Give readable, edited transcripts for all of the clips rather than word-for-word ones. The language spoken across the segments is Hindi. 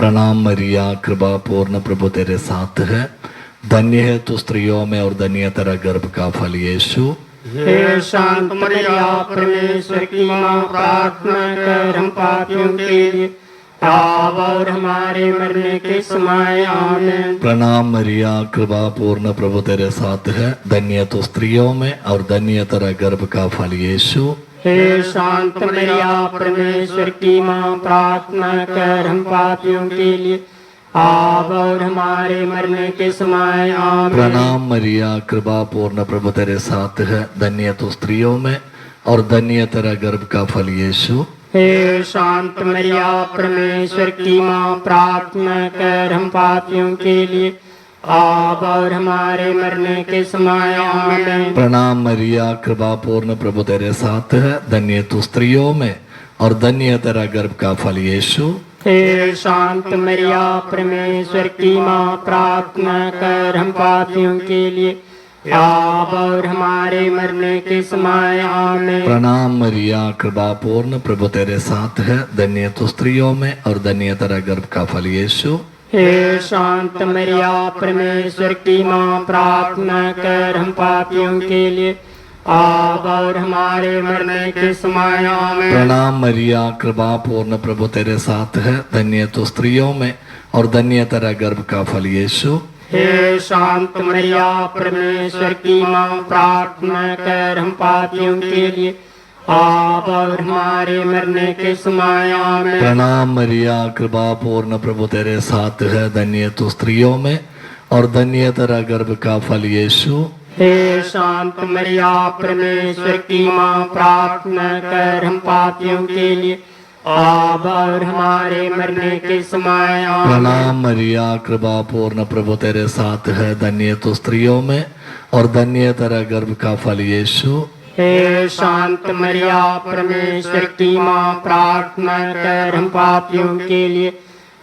प्रणाम मरिया, कृपा पूर्ण, प्रभु तेरे साथ है। धन्य है तू स्त्रियों में और धन्य तेरा गर्भ का फल यीशु। हे शांत मरिया, परमेश्वर की माँ, प्रार्थना कर हम पापियों के लिए, अब और हमारे मरने के समय आमीन। प्रणाम मरिया, कृपा पूर्ण, प्रभु तेरे साथ है। धन्य तू स्त्रियों में और धन्य तेरा गर्भ का फल यीशु। हे शांत मरिया, परमेश्वर की माँ, प्रार्थना कर हम पापियों के लिए, अब और हमारे मरने के समय आमीन। प्रणाम मरिया, कृपा पूर्ण, प्रभु तेरे साथ है। धन्य तू स्त्रियों में और धन्य तेरा गर्भ का फल यीशु। हे शांत मरिया, परमेश्वर की माँ, प्रार्थना कर हम पापियों के लिए, अब और हमारे मरने के समय आमीन। प्रणाम मरिया, कृपा पूर्ण, प्रभु तेरे साथ है। धन्य तू स्त्रियों में और धन्य तेरा गर्भ का फल यीशु। हे शांत मरिया, परमेश्वर की माँ, प्रार्थना कर हम पापियों के लिए, अब और हमारे मरने के समय आमीन। प्रणाम मरिया, कृपा पूर्ण, प्रभु तेरे साथ है। धन्य तू स्त्रियों में और धन्य तेरा गर्भ का फल यीशु। हे शांत मरिया, परमेश्वर की माँ, प्रार्थना कर हम पापियों के लिए, अब और हमारे मरने के समय आमीन। प्रणाम मरिया, कृपा पूर्ण, प्रभु तेरे साथ है। धन्य तू स्त्रियों में और धन्य तेरा गर्भ का फल यीशु। हे शांत मरिया, परमेश्वर की माँ, प्रार्थना कर हम पापियों के लिए, अब और हमारे मरने के समय आमीन। प्रणाम मरिया, कृपा पूर्ण, प्रभु तेरे साथ है। धन्य तू स्त्रियों में और धन्य तेरा गर्भ का फल यीशु। हे शांत मरिया, परमेश्वर की माँ, प्रार्थना कर हम पापियों के लिए, अब और हमारे मरने के समय आमीन। प्रणाम मरिया, कृपा पूर्ण, प्रभु तेरे साथ है। धन्य तू स्त्रियों में और धन्य तेरा गर्भ का फल यीशु। हे शांत मरिया, परमेश्वर की माँ, प्रार्थना कर हम पापियों के लिए,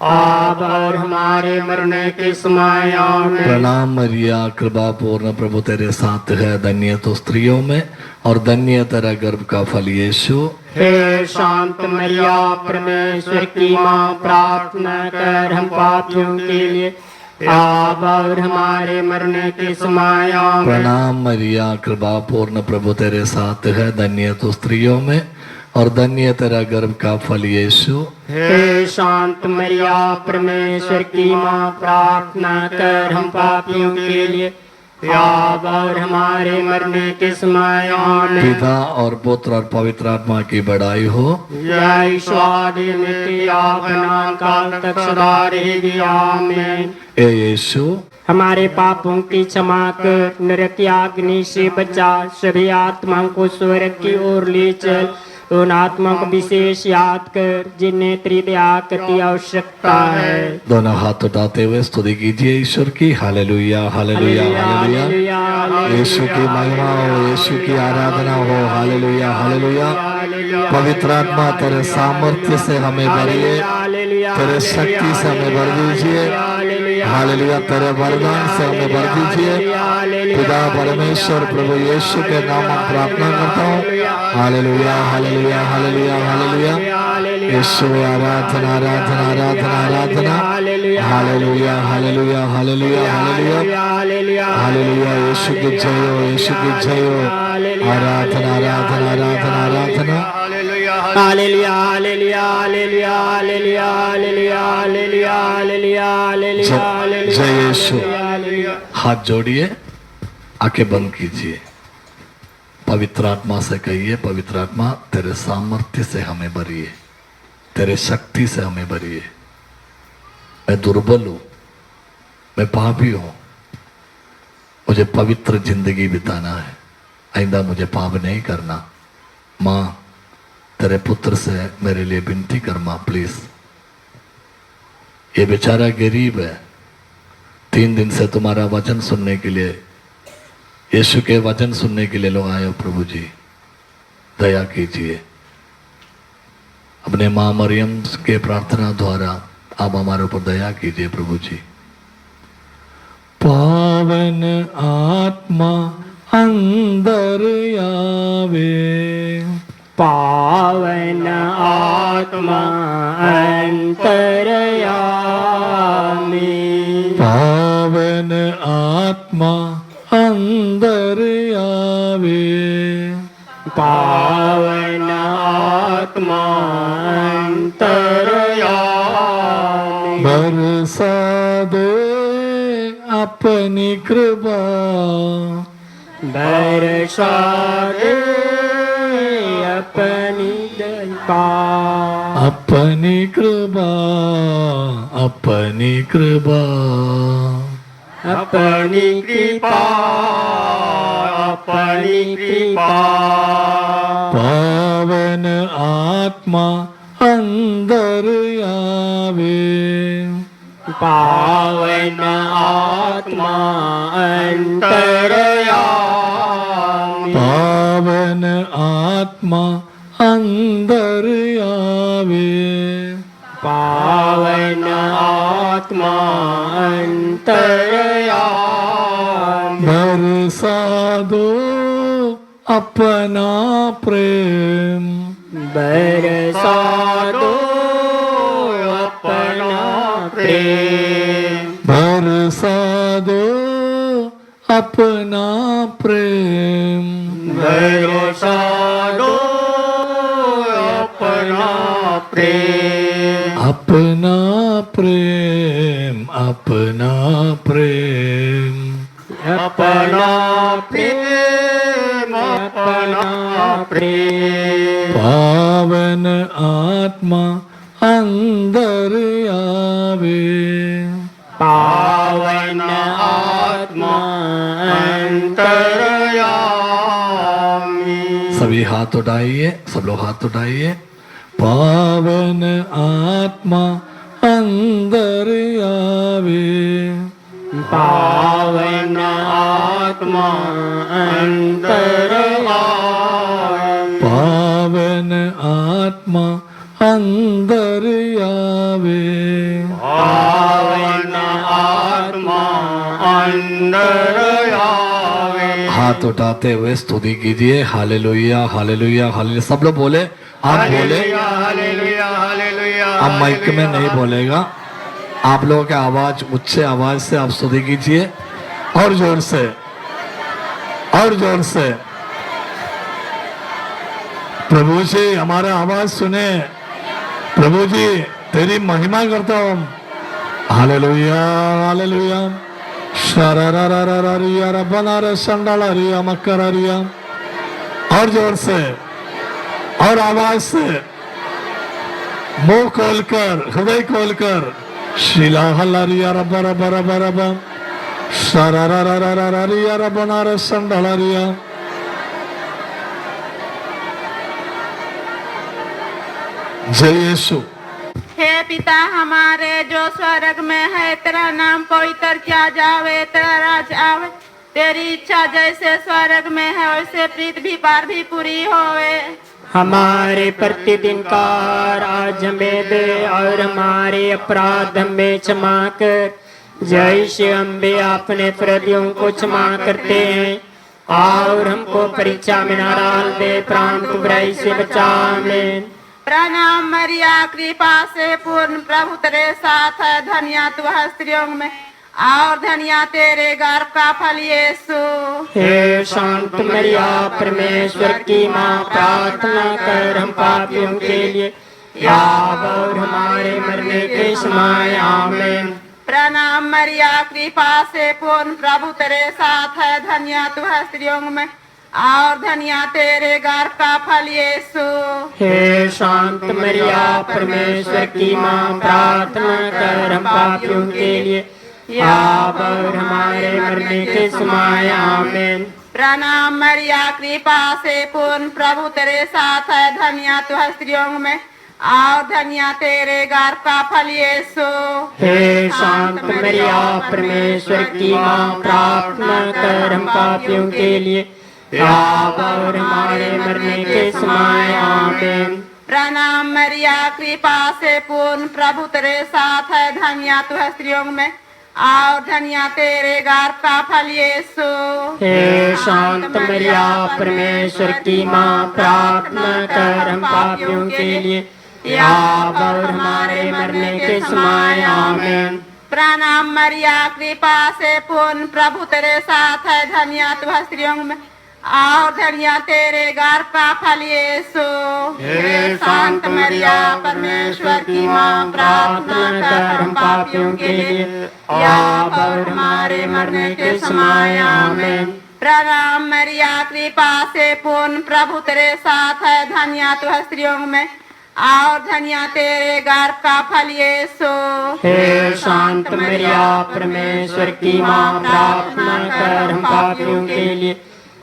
अब और हमारे मरने के समय आमीन। प्रणाम मरिया, कृपा पूर्ण, प्रभु तेरे साथ है। धन्य तू स्त्रियों में और धन्य तेरा गर्भ का फल यीशु। हे शांत मरिया, परमेश्वर की माँ, प्रार्थना कर हम पापियों के लिए, अब और हमारे मरने के समय आमीन। प्रणाम मरिया, कृपा पूर्ण, प्रभु तेरे साथ है। धन्य तू स्त्रियों में और धन्य तेरा गर्भ का फल यीशु। हे शांत मरिया, परमेश्वर की माँ, प्रार्थना कर हम पापियों के लिए, अब और हमारे मरने के समय आमीन। पिता और पुत्र और पवित्र आत्मा की बड़ाई हो। जय स्वादि नित्य बना काल तक सदा रहेगी आमीन। ए यीशु, हमारे पापों की क्षमा कर, नरक की अग्नि से बचा, सभी आत्माओं को स्वर्ग की ओर ले चल। उन आत्माओं को विशेष याद कर जिन्हें तेरी दया की आवश्यकता है। दोनों हाथ उठाते हुए स्तुति कीजिए ईश्वर की। Hallelujah, hallelujah, hallelujah. यीशु की महिमा हो, यीशु की आराधना हो। Hallelujah, hallelujah. पवित्र आत्मा तेरे सामर्थ्य से हमें भरिए, तेरे शक्ति से हमें भर दीजिए। हालेलुया, तेरे वरदान से हमें भर दीजिए। पिता परमेश्वर प्रभु यीशु के नाम में प्रार्थना करता हूँ। Hallelujah, hallelujah, hallelujah, hallelujah. Yeshu आराधना, आराधना, आराधना, आराधना। Hallelujah, hallelujah, hallelujah, hallelujah, hallelujah. Yeshu की जय हो, यीशु की जय हो। आराधना, आराधना, आराधना, आराधना। Hallelujah, hallelujah, hallelujah, hallelujah, hallelujah, hallelujah, hallelujah, hallelujah. जय यीशु। हाथ जोड़िए, आंखें बंद कीजिए। पवित्र आत्मा से कहिए, पवित्र आत्मा तेरे सामर्थ्य से हमें भरिए, तेरे शक्ति से हमें भरिए। मैं दुर्बल हूं, मैं पापी हूं, मुझे पवित्र जिंदगी बिताना है। आइंदा मुझे पाप नहीं करना। माँ, तेरे पुत्र से मेरे लिए विनती कर माँ, प्लीज। ये बेचारा गरीब है, 3 दिन से तुम्हारा वचन सुनने के लिए, यीशु के वचन सुनने के लिए लोग आए हो। प्रभु जी, दया कीजिए। अपने माँ मरियम के प्रार्थना द्वारा आप हमारे ऊपर दया कीजिए प्रभु जी। पावन आत्मा अंदर आवे, पावन आत्मा अंतर आवे। आत्मा अंदर आवे, पावन आत्मा अंतरयामी, बरसा दे अपनी कृपा, बरसा दे अपनी दया, अपनी कृपा, अपनी कृपा, अपनी कृपा, अपनी कृपा, पावन आत्मा अंदर आवे, पावन आत्मा अंतरयामी, पावन आत्मा अंदर आवे, पावन आत्मा अंतरयामी, बरसा दो अपना प्रेम, बरसा दो अपना प्रेम, बरसा दो अपना प्रेम, बरसा दो अपना प्रेम, अपना प्रेम, अपना प्रेम, अपना प्रेम, अपना प्रेम, पावन आत्मा अंदर आवे, पावन आत्मा अंतरयामी, सभी हाथ उठाइए, सब लोग हाथ उठाइए। पावन आत्मा अंदर आवे, पावन आत्मा अंतरयामी, पावन आत्मा अंदर आवे, पावन आत्मा अंतरयामी, हाथ उठाते हुए स्तुति कीजिए। Hallelujah, hallelujah, hallelujah. सब लोग बोले, आप बोले। हालेलुया, हालेलुया, अब माइक में नहीं बोलेगा, आप लोगों के आवाज, उच्च आवाज से आप स्तुति कीजिए, और जोर से, और जोर से। प्रभु जी हमारा आवाज सुने, प्रभु जी तेरी महिमा करता हूं। Hallelujah, hallelujah. शरारारारारिया रब्बानारा संडालारिया मक्करारिया। और जोर से, और आवाज से, मुंह खोलकर, हृदय खोलकर। शिला हलारिया रब्बा रब्बा रब्बा रब्बा। शरारारारारिया रब्बानारा संडालारिया। जय यीशु। हे पिता हमारे जो स्वर्ग में है, तेरा नाम पवित्र किया जावे, तेरा राज आवे, तेरी इच्छा जैसे स्वर्ग में है वैसे पृथ्वी पर भी पूरी होवे। हमारे प्रतिदिन का आहार आज हमें दे, और हमारे अपराध हमें क्षमा कर, जैसे हम भी अपने अपराधियों को क्षमा करते हैं, और हमको परीक्षा में न डाल दे, परंतु बुराई से बचा। आमीन। प्रणाम मरिया, कृपा से पूर्ण, प्रभु तेरे साथ है, धन्य तू है स्त्रियों में, और धन्य तेरे गर्भ का फल यीशु। हे शांत मरिया, परमेश्वर की माँ, प्रार्थना कर हम पापियों के लिए, अब और हमारे मरने के समय। आमीन। प्रणाम मरिया, कृपा से पूर्ण, प्रभु तेरे साथ है, धन्य तू है स्त्रियों में, और धन्य तेरे गर्भ का फल यीशु। हे शांत मरिया, परमेश्वर की माँ, प्रार्थना कर हम पापियों के लिए, अब और हमारे मरने के समय। आमीन। प्रणाम मरिया, कृपा से पूर्ण, प्रभु तेरे साथ है, धन्य तू है स्त्रियों में, और धन्य तेरे गर्भ का फल यीशु। हे शांत मरिया, परमेश्वर की माँ, प्रार्थना कर हम पापियों के लिए, अब और हमारे मरने के समय। आमीन। प्रणाम मरिया, कृपा से पूर्ण, प्रभु तेरे साथ है, धन्य तू है स्त्रियों में, और धन्य तेरे गर्भ का फल यीशु। हे शांत मरिया, परमेश्वर की माँ, प्रार्थना कर हम पापियों के लिए, अब और हमारे मरने के समय। आमीन। प्रणाम मरिया कृपा से पूर्ण प्रभु तेरे साथ है, धन्य तू है स्त्रियों में और धन्य तेरे गर्भ का फल यीशु। हे शांत मरिया परमेश्वर की माँ, प्रार्थना कर हम पापियों के लिए अब और हमारे मरने के समय आमीन। प्रणाम मरिया कृपा से पूर्ण प्रभु तेरे साथ है, धन्य तू है स्त्रियों में और धन्य तेरे गर्भ का फल यीशु। हे शांत मरिया परमेश्वर की माँ, प्रार्थना कर हम पापियों के लिए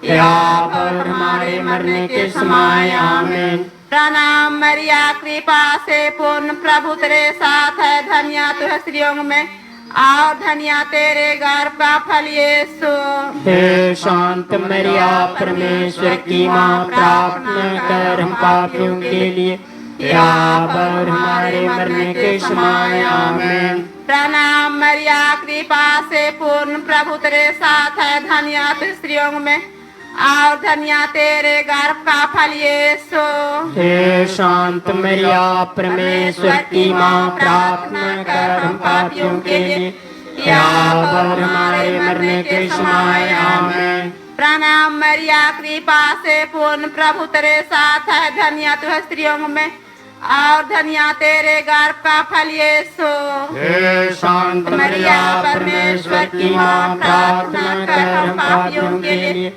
अब और हमारे मरने के समय आमीन। प्रणाम मरिया कृपा से पूर्ण प्रभु तेरे साथ है, धन्य तू है स्त्रियों में और धन्य तेरे गर्भ का फल यीशु। हे शांत मरिया परमेश्वर की माँ, प्रार्थना कर हम पापियों के लिए अब और हमारे मरने के समय आमीन। प्रणाम मरिया कृपा से पूर्ण प्रभु तेरे साथ है, धन्य तू स्त्रियों में और धन्य तेरे गर्भ का फल यीशु। हे शांत मरिया परमेश्वर की माँ, प्रार्थना कर हम पापियों के लिए अब और हमारे मरने के समय आमीन। प्रणाम मरिया कृपा से पूर्ण प्रभु तेरे साथ है, धन्य तू है स्त्रियों में और धन्य तेरे गर्भ का फल यीशु। हे शांत मरिया परमेश्वर की माँ, प्रार्थना कर हम पापियों के लिए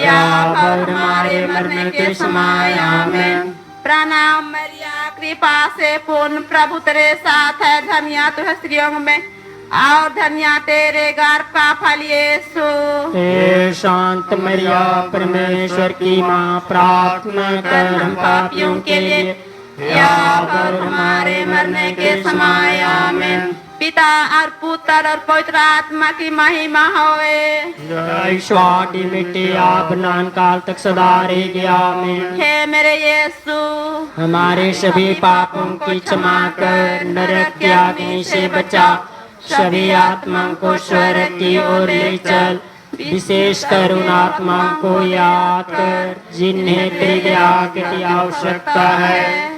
अब और हमारे मरने के समय आमीन। प्रणाम मरिया कृपा से पूर्ण प्रभु तेरे साथ है, धन्य तू है स्त्रियों में और धन्य तेरे गर्भ का फल यीशु। हे शांत मरिया परमेश्वर की माँ, प्रार्थना कर हम पापियों के लिए अब और हमारे मरने के समय आमीन। पिता और पुत्र और पवित्र आत्मा की महिमा होए। जय स्वाति मिट्टी आप नान काल तक सदा रहेगी आमीन। हे मेरे यीशु, हमारे सभी पापों की क्षमा कर, नरक की अग्नि से बचा, सभी आत्माओं को स्वर्ग की ओर ले चल, विशेष कर उन आत्माओं को याद कर जिन्हें तेरी दया की आवश्यकता है।